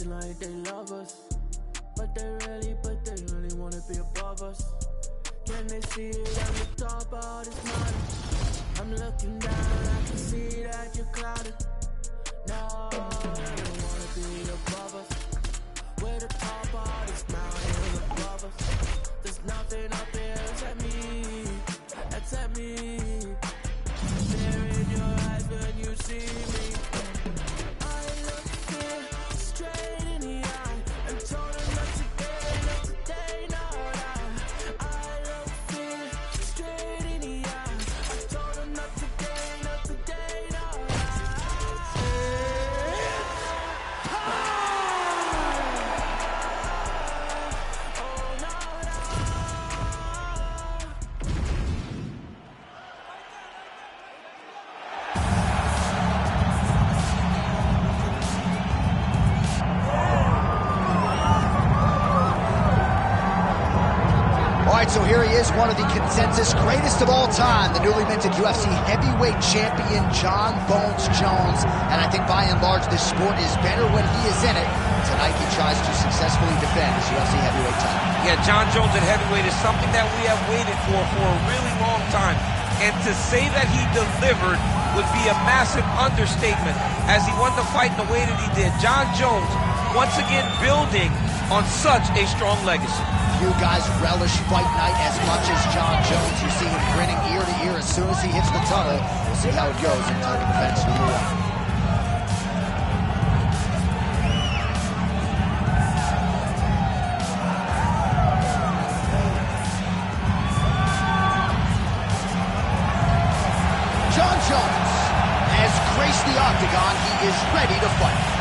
acting like they love us, but they really wanna be above us. Can they see it on the top of this mountain? I'm looking down, I can see that you're clouded. No, they don't wanna be above us. We're the top of this mountain above us. There's nothing up here except me, except me. Stare in your eyes when you see me. I look fear straight in the eye and told them not today, no lie. I look fear straight in the eye. I told them not today, no lie. Oh no, So here he is, one of the consensus greatest of all time, the newly minted UFC heavyweight champion, Jon Bones Jones. And I think by and large, this sport is better when he is in it. Tonight he tries to successfully defend his UFC heavyweight title. Yeah, Jon Jones at heavyweight is something that we have waited for a really long time. And to say that he delivered would be a massive understatement as he won the fight the way that he did. Jon Jones, once again, building on such a strong legacy. Few guys relish fight night as much as Jon Jones. You see him grinning ear to ear as soon as he hits the tunnel. We'll see how it goes in title defense number 1. Jon Jones has graced the octagon. He is ready to fight.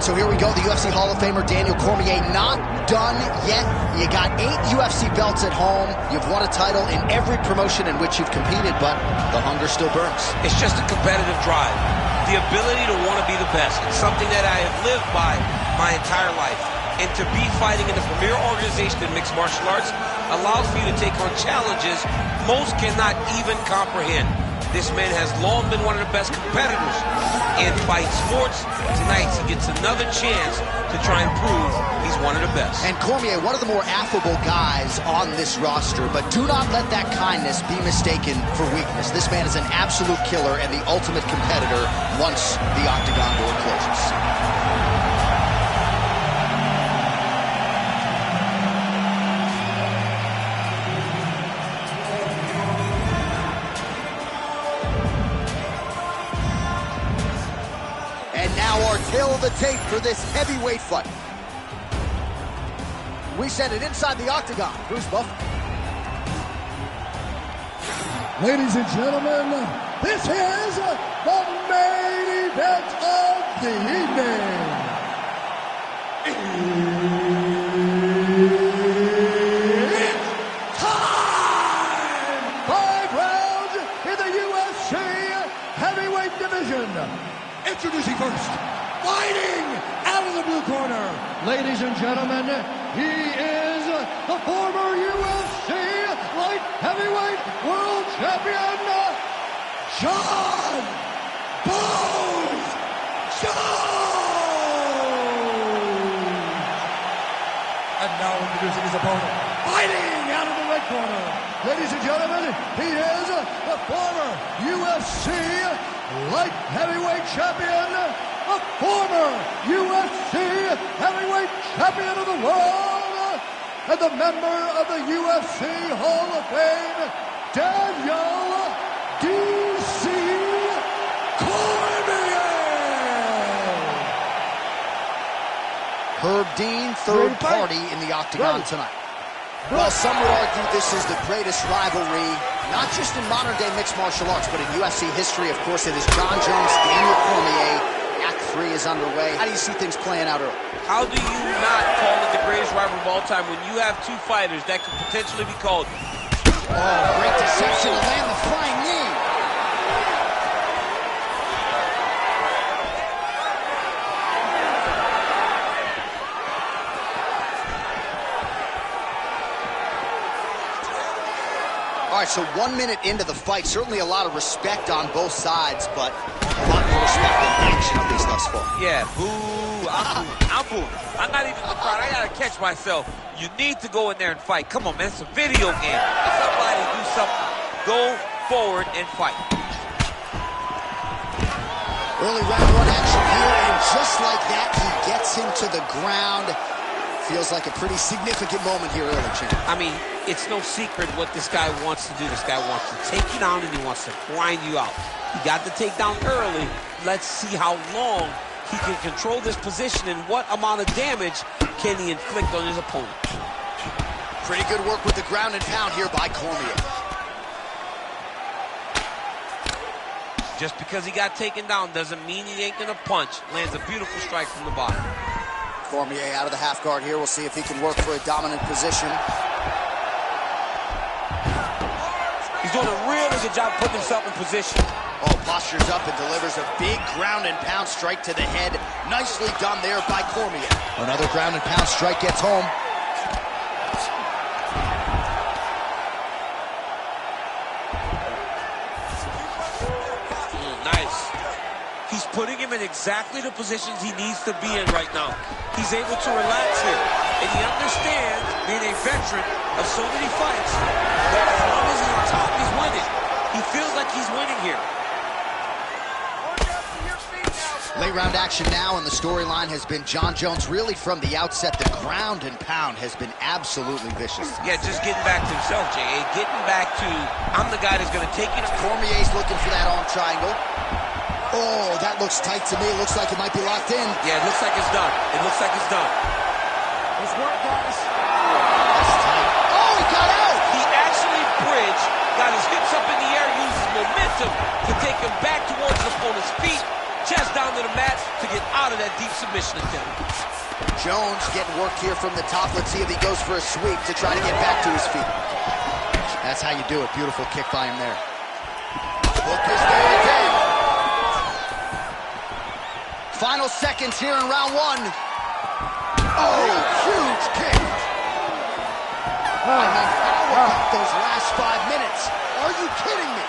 So here we go, the UFC Hall of Famer Daniel Cormier, not done yet. You got 8 UFC belts at home. You've won a title in every promotion in which you've competed, but the hunger still burns. It's just a competitive drive. The ability to want to be the best. It's something that I have lived by my entire life. And to be fighting in the premier organization in mixed martial arts allows for you to take on challenges most cannot even comprehend. This man has long been one of the best competitors in fight sports. Tonight, he gets another chance to try and prove he's one of the best. And Cormier, one of the more affable guys on this roster, but do not let that kindness be mistaken for weakness. This man is an absolute killer and the ultimate competitor once the octagon door closes. Tail of the tape for this heavyweight fight. We send it inside the octagon. Bruce Buffer. Ladies and gentlemen, this is the main event of the evening. It's time! 5 rounds in the UFC heavyweight division. Introducing first, fighting out of the blue corner, ladies and gentlemen, he is the former UFC light heavyweight world champion, Jon Bones Jones. And now introducing his opponent, fighting out of the red corner, ladies and gentlemen, he is the former UFC light heavyweight champion, a former UFC heavyweight champion of the world, and the member of the UFC Hall of Fame, Daniel D.C. Cormier. Herb Dean, third party in the octagon tonight. Well, some would argue this is the greatest rivalry, not just in modern-day mixed martial arts, but in UFC history. Of course, it is Jon Jones, Daniel Cormier. Act 3 is underway. How do you see things playing out early? How do you not call it the greatest rivalry of all time when you have two fighters that could potentially be called Oh, great deception to land the flying knee. All right, so 1 minute into the fight, certainly a lot of respect on both sides, but a lot more respect in action, at least thus far. Yeah, boo. I'm booing. I'm not even in the crowd. I gotta catch myself. You need to go in there and fight. Come on, man. It's a video game. If somebody do something, go forward and fight. Early round one action here, and just like that, he gets him to the ground. Feels like a pretty significant moment here early, champ. I mean, it's no secret what this guy wants to do. This guy wants to take you down, and he wants to grind you out. He got the takedown early. Let's see how long he can control this position and what amount of damage can he inflict on his opponent. Pretty good work with the ground and pound here by Cormier. Just because he got taken down doesn't mean he ain't gonna punch. Lands a beautiful strike from the bottom. Cormier out of the half guard here. We'll see if he can work for a dominant position. He's doing a really good job putting himself in position. Oh, postures up and delivers a big ground and pound strike to the head. Nicely done there by Cormier. Another ground and pound strike gets home. Nice. He's putting him in exactly the positions he needs to be in right now. He's able to relax here. And he understands, being a veteran of so many fights, that as long as he's on top, he's winning. He feels like he's winning here. Late round action now, and the storyline has been Jon Jones really from the outset. The ground and pound has been absolutely vicious. Yeah, just getting back to himself, J.A. Getting back to, I'm the guy that's going to take you to... Cormier's looking for that arm triangle. Oh, that looks tight to me. It looks like it might be locked in. Yeah, it looks like it's done. It looks like it's done. Nice work, guys. That's tight. Oh, he got out! He actually bridged, got his hips up in the air, used his momentum to take him back towards his opponent's feet, chest down to the mat to get out of that deep submission attempt. Jones getting worked here from the top. Let's see if he goes for a sweep to try to get back to his feet. That's how you do it. Beautiful kick by him there. Hook is there again. Final seconds here in round one. Oh, huge kick. I mean, how about those last 5 minutes? Are you kidding me?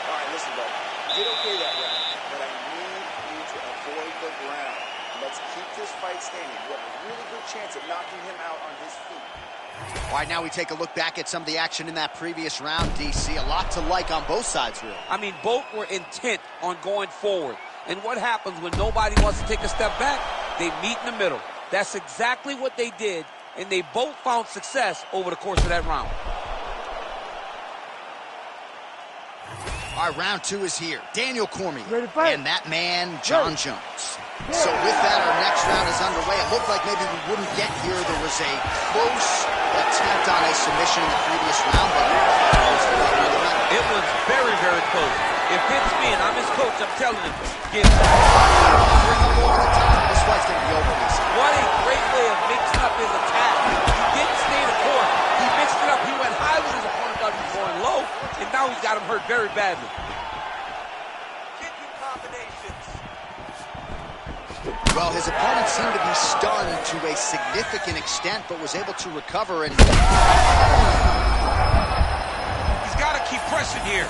All right, listen, buddy. You did okay that round, but I need you to avoid the ground. Let's keep this fight standing. You have a really good chance of knocking him out on his feet. All right, now we take a look back at some of the action in that previous round, DC. A lot to like on both sides, really. I mean, both were intent on going forward. And what happens when nobody wants to take a step back? They meet in the middle. That's exactly what they did, and they both found success over the course of that round. All right, round two is here. Daniel Cormier and that man, Jon Jones. So with that, our next round is underway. It looked like maybe we wouldn't get here. There was a close attempt on a submission in the previous round, but it was very, very close. If it's me and I'm his coach, I'm telling him, bring him over the top. This fight's going to be over, DC. What a great way of mixing up his attack. He didn't stay the court. He mixed it up. He went high when his opponent thought he was going low, and now he's got him hurt very badly. Kicking combinations. Well, his opponent seemed to be stunned to a significant extent, but was able to recover. And he's got to keep pressing here.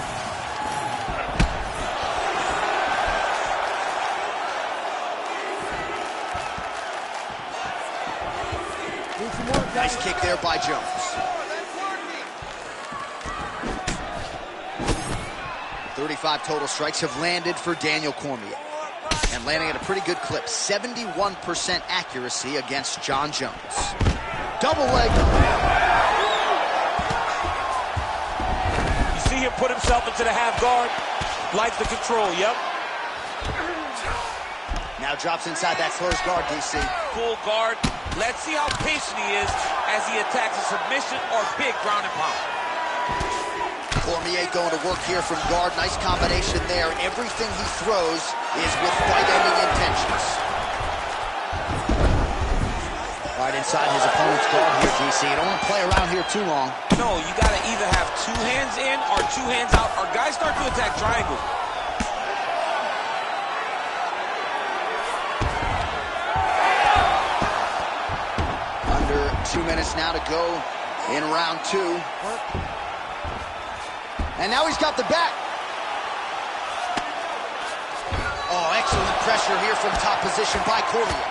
Nice kick there by Jones. 35 total strikes have landed for Daniel Cormier. And landing at a pretty good clip. 71% accuracy against Jon Jones. Double leg. You see him put himself into the half guard. Likes the control, yep. Now drops inside that closed guard, DC. Full guard. Let's see how patient he is as he attacks a submission or big ground and pound. Cormier going to work here from guard. Nice combination there. Everything he throws is with fight-ending intentions. All Right inside his opponent's guard here, GC. You don't want to play around here too long. No, you got to either have 2 hands in or 2 hands out, or guys start to attack triangles. Under 2 minutes now to go in round 2. And now he's got the back. Oh, excellent pressure here from top position by Cormier.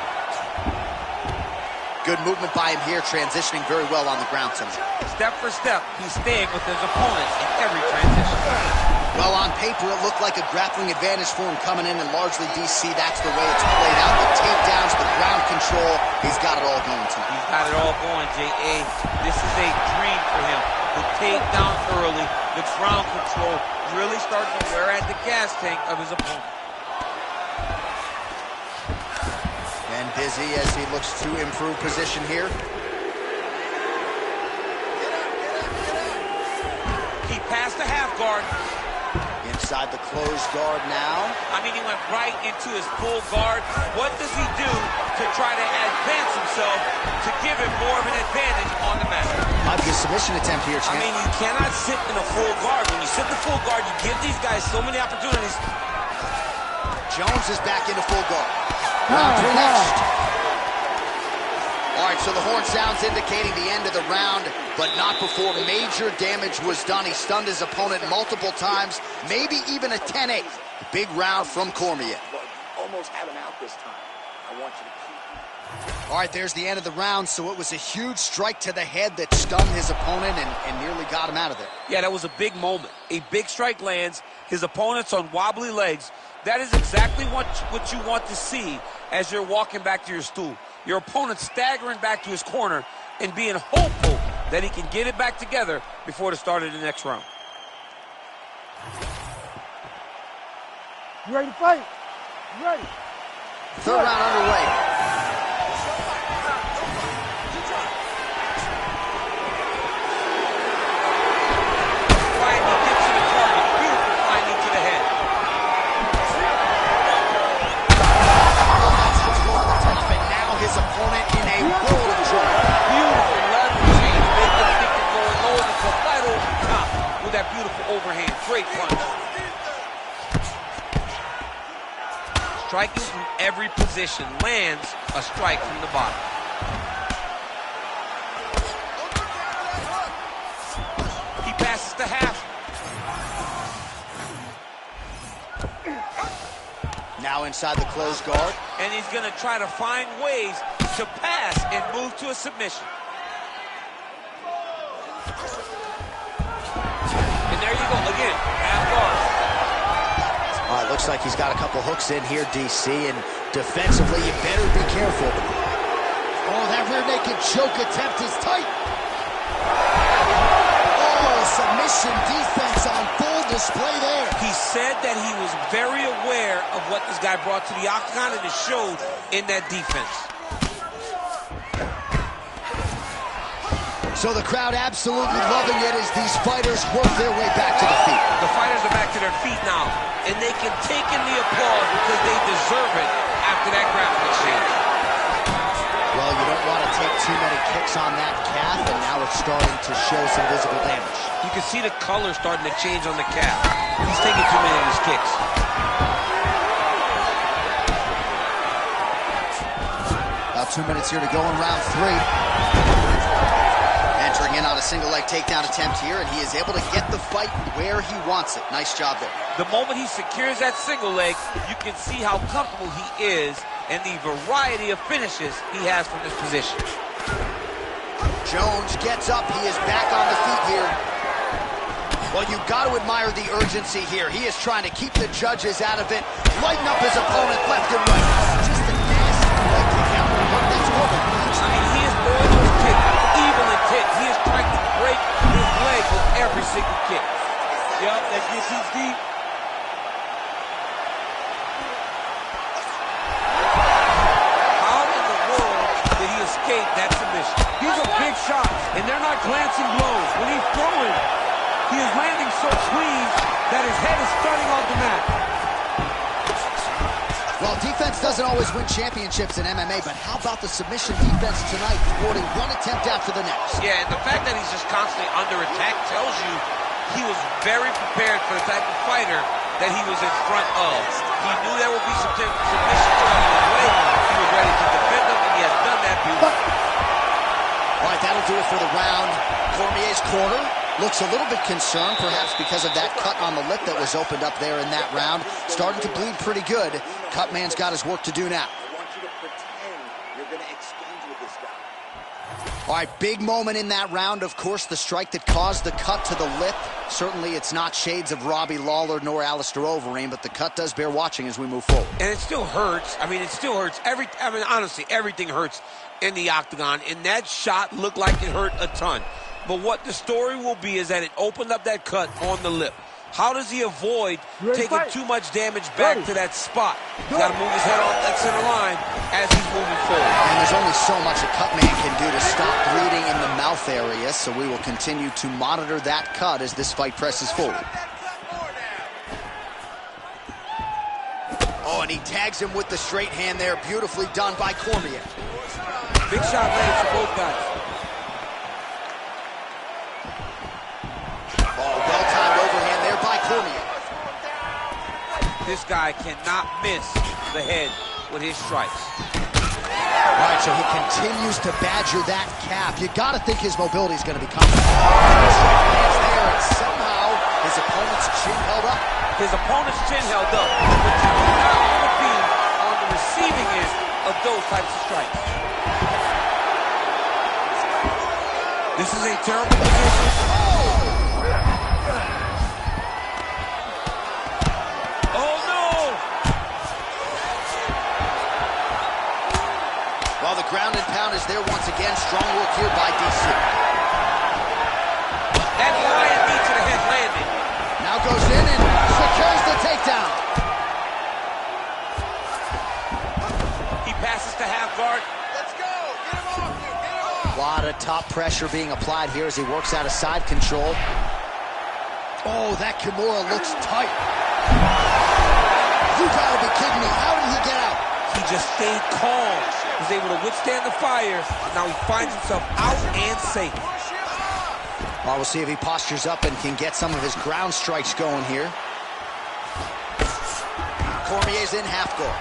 Good movement by him here, transitioning very well on the ground tonight. Step for step, he's staying with his opponent in every transition. Well, on paper, it looked like a grappling advantage for him coming in, and largely, DC, that's the way it's played out. The takedowns, the ground control, he's got it all going tonight. He's got it all going, J.A. This is a dream for him. The takedown early, the ground control, really starting to wear at the gas tank of his opponent. And busy as he looks to improve position here. He passed the half guard. Inside the closed guard now. I mean, he went right into his full guard. What does he do to try to advance himself to give him more of an advantage on the mat? Might be a submission attempt here, champ. I mean, you cannot sit in a full guard. When you sit in the full guard, you give these guys so many opportunities. Jones is back into full guard. Round 3 next. All right, so the horn sounds indicating the end of the round, but not before major damage was done. He stunned his opponent multiple times, maybe even a 10-8. Big round from Cormier. Almost had him out this time. I want you to keep. All right, there's the end of the round, so it was a huge strike to the head that stunned his opponent and nearly got him out of there. Yeah, that was a big moment. A big strike lands, his opponent's on wobbly legs. That is exactly what you want to see as you're walking back to your stool. Your opponent staggering back to his corner and being hopeful that he can get it back together before the start of the next round. You ready to fight? You ready? Third round underway. That beautiful overhand, great punch. Striking from every position, lands a strike from the bottom. He passes to half. Now inside the closed guard. And he's gonna try to find ways to pass and move to a submission. There you go, again, half guard. All right, looks like he's got a couple hooks in here, DC, and defensively, you better be careful. Oh, that rear naked choke attempt is tight. Oh, submission defense on full display there. He said that he was very aware of what this guy brought to the octagon, and it showed in that defense. So the crowd absolutely loving it as these fighters work their way back to the feet. The fighters are back to their feet now, and they can take in the applause because they deserve it after that grappling exchange. Well, you don't want to take too many kicks on that calf, and now it's starting to show some visible damage. You can see the color starting to change on the calf. He's taking too many of his kicks. About 2 minutes here to go in round 3. Entering in on a single leg takedown attempt here, and he is able to get the fight where he wants it. Nice job there. The moment he secures that single leg, you can see how comfortable he is and the variety of finishes he has from this position. Jones gets up. He is back on the feet here. Well, you've got to admire the urgency here. He is trying to keep the judges out of it, lighten up his opponent left and right. Just a nasty leg kick out. That's over. I mean, he is throwing those kicks, evil intent. He is trying to break his leg with every single kick. Yep, that gets him deep. How in the world did he escape that submission? These are big shots, and they're not glancing blows. When he's throwing, he is landing so clean that his head is starting off the mat. Well, defense doesn't always win championships in MMA, but how about the submission defense tonight, thwarting one attempt after the next? Yeah, and the fact that he's just constantly under attack tells you he was very prepared for the type of fighter that he was in front of. He knew there would be some submissions coming his way. He was ready to defend them, and he has done that beautifully. All right, that'll do it for the round. Cormier's corner looks a little bit concerned, perhaps because of that cut on the lip that was opened up there in that round. Starting to bleed pretty good. Cutman's got his work to do now. I want you to pretend you're going to exchange with this guy. All right, big moment in that round, of course, the strike that caused the cut to the lip. Certainly it's not shades of Robbie Lawler nor Alistair Overeem, but the cut does bear watching as we move forward. And it still hurts. I mean, it still hurts. Honestly, everything hurts in the octagon, and that shot looked like it hurt a ton. But what the story will be is that it opened up that cut on the lip. How does he avoid taking too much damage back to that spot? He's got to move his head off that center line as he's moving forward. And there's only so much a cut man can do to stop bleeding in the mouth area, so we will continue to monitor that cut as this fight presses forward. Oh, and he tags him with the straight hand there. Beautifully done by Cormier. Big shot landed for both guys. Oh, well-timed overhand there by Cormier. This guy cannot miss the head with his strikes. All right, so he continues to badger that cap. You got to think his mobility is going to be coming. Hands there, and somehow his opponent's chin held up. His opponent's chin held up, but you do not want to be on the receiving end of those types of strikes. This is a terrible position. Oh, no! Well, the ground and pound is there once again. Strong work here by DC. That lion knee to the head landed. Now goes in and secures the takedown. He passes to half guard. Let's go! Get him off you! Get him off! A lot of top pressure being applied here as he works out of side control. Oh, that Kimura looks tight. You gotta be kidding me. How did he get out? He just stayed calm. Was able to withstand the fire. Now he finds himself out and safe. Well, we'll see if he postures up and can get some of his ground strikes going here. Cormier's in half guard.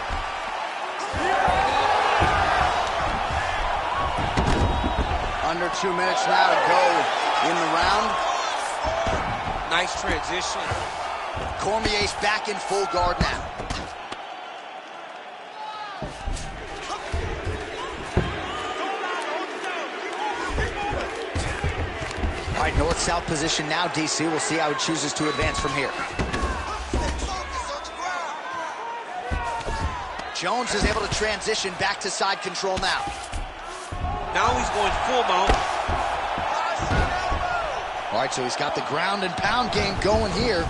Under 2 minutes now to go in the round. Nice transition. Cormier's back in full guard now. All right, north-south position now, DC. We'll see how he chooses to advance from here. Jones is able to transition back to side control now. Now he's going full mount. All right, so he's got the ground and pound game going here.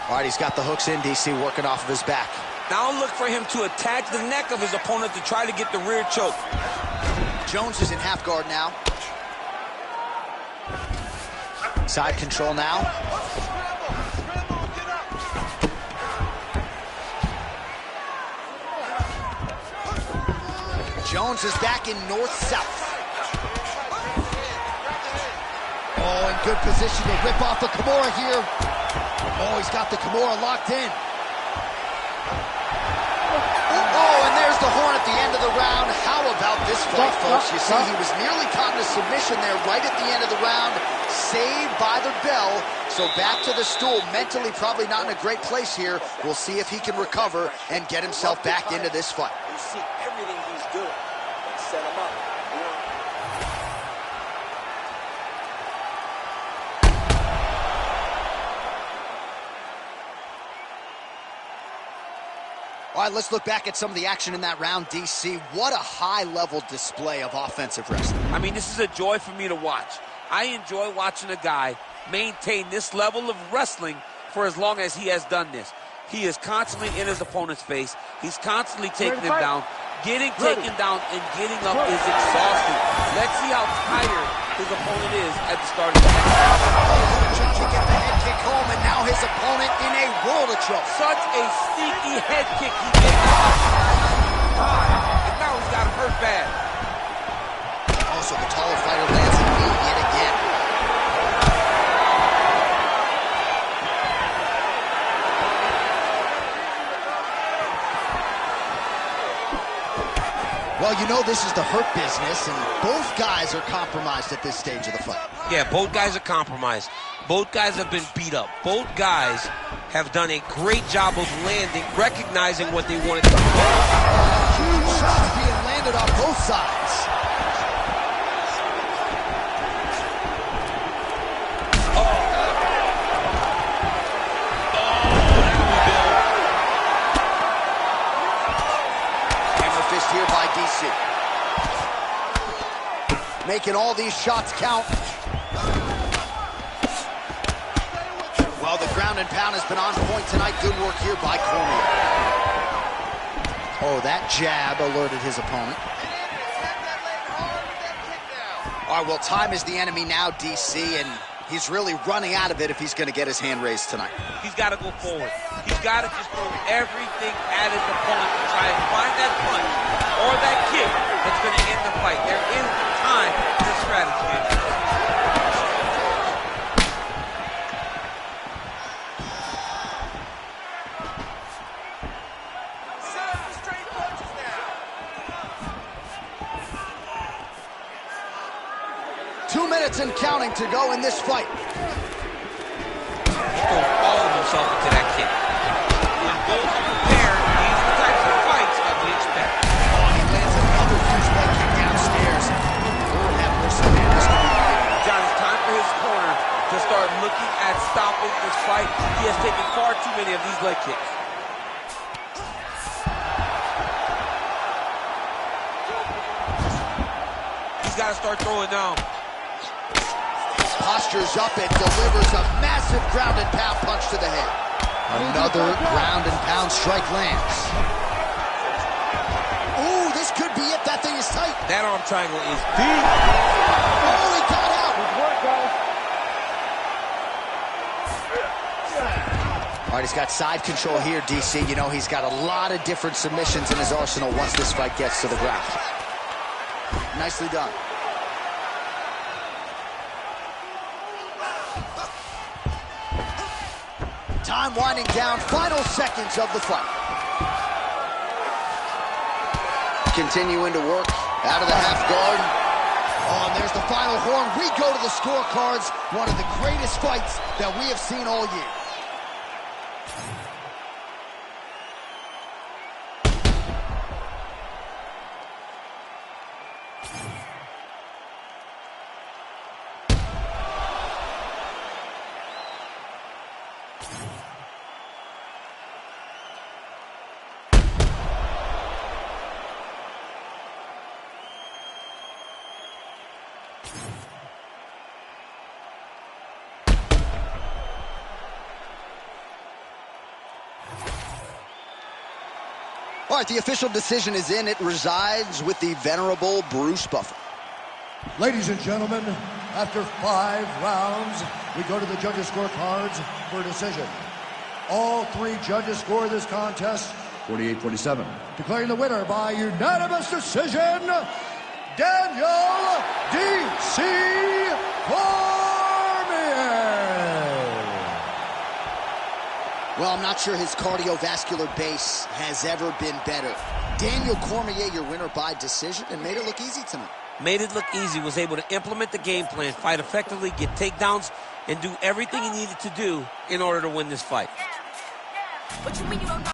All right, he's got the hooks in, DC, working off of his back. Now look for him to attack the neck of his opponent to try to get the rear choke. Jones is in half guard now. Side control now. Jones is back in north-south. Oh, in good position to rip off the Kimura here. Oh, he's got the Kimura locked in. Oh, and there's the horn at the end of the round. How about this fight, folks? You see, he was nearly caught in a submission there right at the end of the round. Saved by the bell. So back to the stool. Mentally probably not in a great place here. We'll see if he can recover and get himself back into this fight. You see everything he's doing. Let's set him up. All right, let's look back at some of the action in that round, DC. What a high-level display of offensive wrestling. I mean, this is a joy for me to watch. I enjoy watching a guy maintain this level of wrestling for as long as he has done this. He is constantly in his opponent's face. He's constantly taking him down. Getting taken down and getting up is exhausting. Let's see how tired his opponent is at the start of the match. Kick at the head kick home, and now his opponent in a world of trouble. Such a sneaky head kick he did. And now he's got him hurt bad. Also, the taller fighter lands a knee yet again. Well, you know this is the hurt business, and both guys are compromised at this stage of the fight. Yeah, both guys are compromised. Both guys have been beat up. Both guys have done a great job of landing, recognizing what they wanted to do. Huge shots being landed on both sides. Here by DC. Making all these shots count. Well, the ground and pound has been on point tonight. Good work here by Cormier. Oh, that jab alerted his opponent. All right, well, time is the enemy now, DC, and he's really running out of it if he's going to get his hand raised tonight. He's got to go forward. He's got to just throw everything at his opponent to try and find that punch or that kick that's going to end the fight. There is time for the strategy. Straight punches now. 2 minutes and counting to go in this fight. He throws all of himself into that kick. When both are prepared, these are the types of fights that we expect. Oh, he lands another huge leg kick downstairs. Lord have mercy, man. This could be the beginning. John, it's time for his corner to start looking at stopping this fight. He has taken far too many of these leg kicks. He's got to start throwing now. Postures up and delivers a massive ground and pound punch to the head. Another ground and pound strike lands. Ooh, this could be it. That thing is tight. That arm triangle is deep. Oh, he got out. Good work, guys. All right, he's got side control here, DC. You know, he's got a lot of different submissions in his arsenal once this fight gets to the ground. Nicely done. Time winding down, final seconds of the fight. Continuing to work out of the half guard. Oh, and there's the final horn. We go to the scorecards. One of the greatest fights that we have seen all year. All right, the official decision is in. It resides with the venerable Bruce Buffer. Ladies and gentlemen, after 5 rounds, we go to the judges' scorecards for a decision. All 3 judges score this contest 48-47. Declaring the winner by unanimous decision, Daniel D.C. Cormier. Well, I'm not sure his cardiovascular base has ever been better. Daniel Cormier, your winner by decision, and made it look easy tonight. Made it look easy, was able to implement the game plan, fight effectively, get takedowns, and do everything he needed to do in order to win this fight. What you mean you don't know?